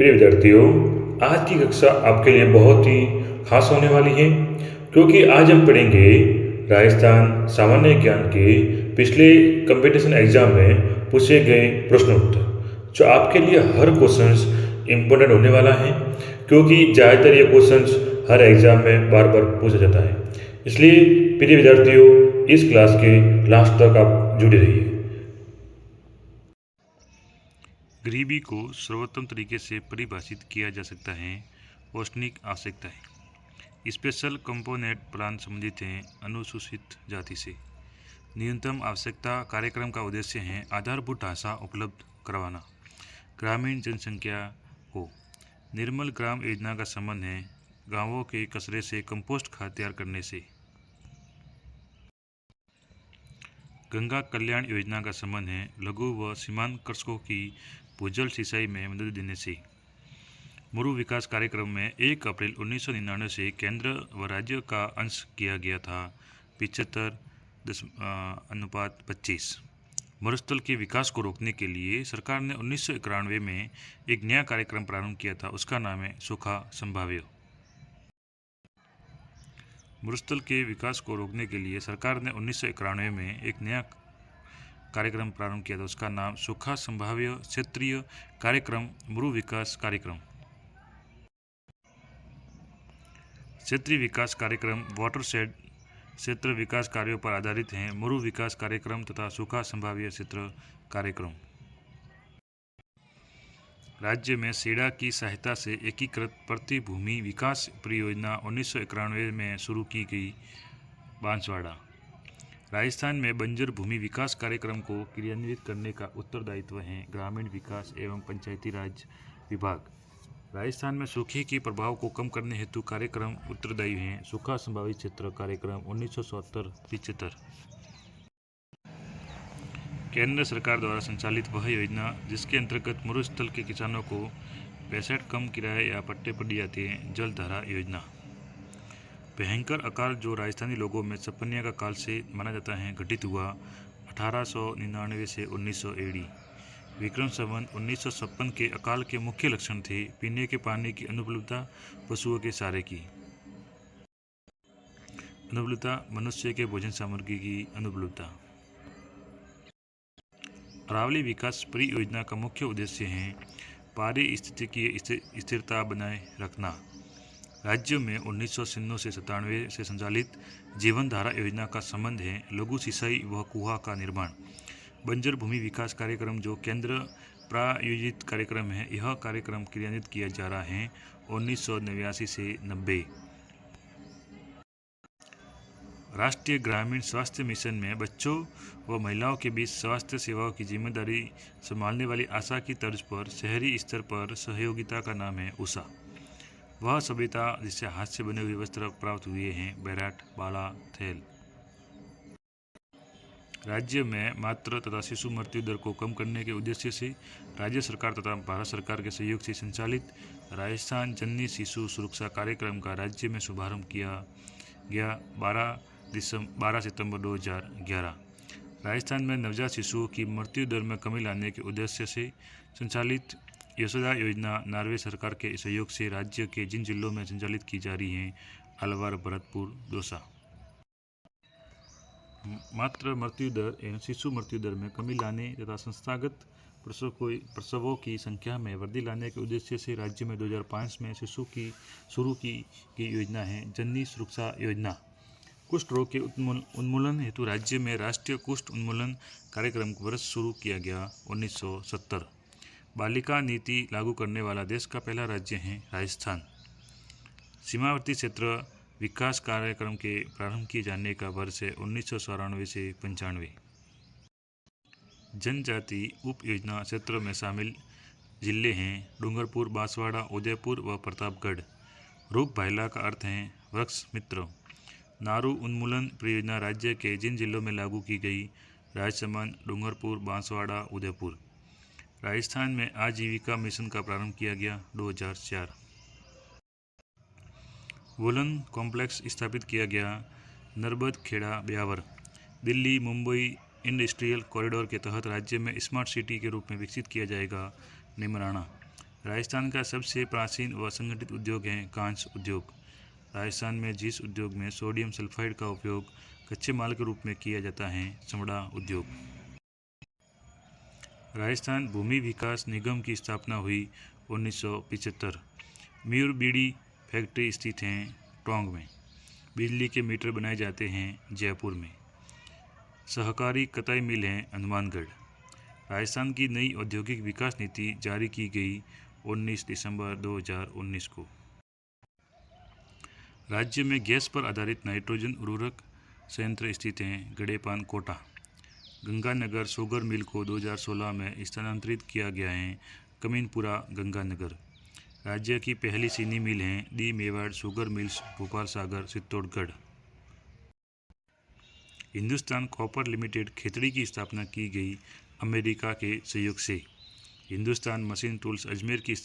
प्रिय विद्यार्थियों, आज की कक्षा आपके लिए बहुत ही खास होने वाली है क्योंकि आज हम पढ़ेंगे राजस्थान सामान्य ज्ञान के पिछले कंपटीशन एग्जाम में पूछे गए प्रश्न उत्तर, जो आपके लिए हर क्वेश्चंस इम्पोर्टेंट होने वाला है क्योंकि ज़्यादातर ये क्वेश्चंस हर एग्जाम में बार बार पूछा जाता है। इसलिए प्रिय विद्यार्थियों, इस क्लास के लास्ट तक आप जुड़े रहिए। गरीबी को सर्वोत्तम तरीके से परिभाषित किया जा सकता है। औसनिक आवश्यकताएं स्पेशल कंपोनेंट प्लान संबंधित हैं अनुसूचित जाति से। न्यूनतम आवश्यकता कार्यक्रम का उद्देश्य है आधारभूत ढांचा उपलब्ध करवाना ग्रामीण जनसंख्या को। निर्मल ग्राम योजना का संबंध है गांवों के कचरे से कंपोस्ट खाद तैयार करने से। गंगा कल्याण योजना का संबंध है लघु व सीमांत कृषकों की भूजल सिंचाई में मदद देने से। मुरु विकास कार्यक्रम में 1 अप्रैल 1999 से केंद्र व राज्य का अंश किया गया था 75:25। मरुस्थल के विकास को रोकने के लिए सरकार ने 1991 में एक नया कार्यक्रम प्रारंभ किया था, उसका नाम है सूखा संभाव्य। मरुस्थल के विकास को रोकने के लिए सरकार ने 1991 में एक नया कार्यक्रम प्रारंभ किया था, उसका नाम सूखा संभाव्य क्षेत्रीय कार्यक्रम मुरु विकास कार्यक्रम। क्षेत्रीय विकास कार्यक्रम वाटरशेड क्षेत्र विकास कार्यों पर आधारित हैं। मुरु विकास कार्यक्रम तथा सूखा संभाव्य क्षेत्र कार्यक्रम। राज्य में सीडा की सहायता से एकीकृत प्रति भूमि विकास परियोजना 1991 में शुरू की गई बांसवाड़ा। राजस्थान में बंजर भूमि विकास कार्यक्रम को क्रियान्वित करने का उत्तरदायित्व है ग्रामीण विकास एवं पंचायती राज विभाग। राजस्थान में सूखे के प्रभाव को कम करने हेतु कार्यक्रम उत्तरदायी हैं सूखा संभावित क्षेत्र कार्यक्रम 1970-75। केंद्र सरकार द्वारा संचालित वह योजना जिसके अंतर्गत मरुस्थल के किसानों को 65 कम किराए या पट्टे पर दी जाती है जलधारा योजना। भयंकर अकाल जो राजस्थानी लोगों में छप्पनिया का काल से माना जाता है घटित हुआ 1899 से 1900 एडी। विक्रम संवत 1956 के अकाल के मुख्य लक्षण थे पीने के पानी की अनुपलब्धता, पशुओं के चारे की अनुपलब्धता, मनुष्य के भोजन सामग्री की अनुपलब्धता। अरावली विकास परियोजना का मुख्य उद्देश्य है पारिस्थितिकीय स्थिरता बनाए रखना। राज्य में 1996 से 97 से संचालित जीवन धारा योजना का संबंध है लघु सिंचाई व कुआं का निर्माण। बंजर भूमि विकास कार्यक्रम जो केंद्र प्रायोजित कार्यक्रम है, यह कार्यक्रम क्रियान्वित किया जा रहा है 1989 से 90। राष्ट्रीय ग्रामीण स्वास्थ्य मिशन में बच्चों व महिलाओं के बीच स्वास्थ्य सेवाओं की जिम्मेदारी संभालने वाली आशा की तर्ज पर शहरी स्तर पर सहयोगिता का नाम है उषा। वह सभ्यता जिससे हाथ से बने हुए वस्त्र प्राप्त हुए हैं बैराट बाला थैल। राज्य में मातृ तथा शिशु मृत्यु दर को कम करने के उद्देश्य से राज्य सरकार तथा भारत सरकार के सहयोग से संचालित राजस्थान जननी शिशु सुरक्षा कार्यक्रम का राज्य में शुभारंभ किया गया 12 सितंबर 2011। राजस्थान में नवजात शिशुओं की मृत्यु दर में कमी लाने के उद्देश्य से संचालित यशोदा योजना नॉर्वे सरकार के सहयोग से राज्य के जिन जिलों में संचालित की जा रही है अलवर, भरतपुर, दौसा। मातृ मृत्यु दर एवं शिशु मृत्यु दर में कमी लाने तथा संस्थागत प्रसवों की संख्या में वृद्धि लाने के उद्देश्य से राज्य में 2005 में शिशु की शुरू की गई योजना है जननी सुरक्षा योजना। कुष्ठ रोग के उन्मूलन हेतु राज्य में राष्ट्रीय कुष्ठ उन्मूलन कार्यक्रम वर्ष शुरू किया गया 1970। बालिका नीति लागू करने वाला देश का पहला राज्य है राजस्थान। सीमावर्ती क्षेत्र विकास कार्यक्रम के प्रारंभ किए जाने का वर्ष है 1994 से 95। जनजाति उप योजना क्षेत्रों में शामिल जिले हैं डूंगरपुर, बांसवाड़ा, उदयपुर व प्रतापगढ़। रूप भाइला का अर्थ है वृक्ष मित्र। नारू उन्मूलन परियोजना राज्य के जिन जिलों में लागू की गई राजसमंद, डूंगरपुर, बांसवाड़ा, उदयपुर। राजस्थान में आजीविका मिशन का प्रारंभ किया गया 2004। वुलन कॉम्प्लेक्स स्थापित किया गया नरबत खेड़ा, ब्यावर। दिल्ली मुंबई इंडस्ट्रियल कॉरिडोर के तहत राज्य में स्मार्ट सिटी के रूप में विकसित किया जाएगा निमराना। राजस्थान का सबसे प्राचीन व संगठित उद्योग है कांच उद्योग। राजस्थान में जिस उद्योग में सोडियम सल्फाइड का उपयोग कच्चे माल के रूप में किया जाता है, चमड़ा उद्योग। राजस्थान भूमि विकास निगम की स्थापना हुई 1975। मयूर बीड़ी फैक्ट्री स्थित है टोंक में। बिजली के मीटर बनाए जाते हैं जयपुर में। सहकारी कताई मिल है हनुमानगढ़। राजस्थान की नई औद्योगिक विकास नीति जारी की गई 19 दिसंबर 2019 को। राज्य में गैस पर आधारित नाइट्रोजन उर्वरक संयंत्र स्थित हैं गड़ेपान कोटा। गंगानगर शुगर मिल को 2016 में स्थानांतरित किया गया है कमीनपुरा गंगानगर। राज्य की पहली चीनी मिल है दी Mewar sugar mills Bhopal Sagar Chittorgarh. Hindustan copper limited Khetri की स्थापना की गई अमेरिका के सहयोग से। हिंदुस्तान मशीन टूल्स अजमेर की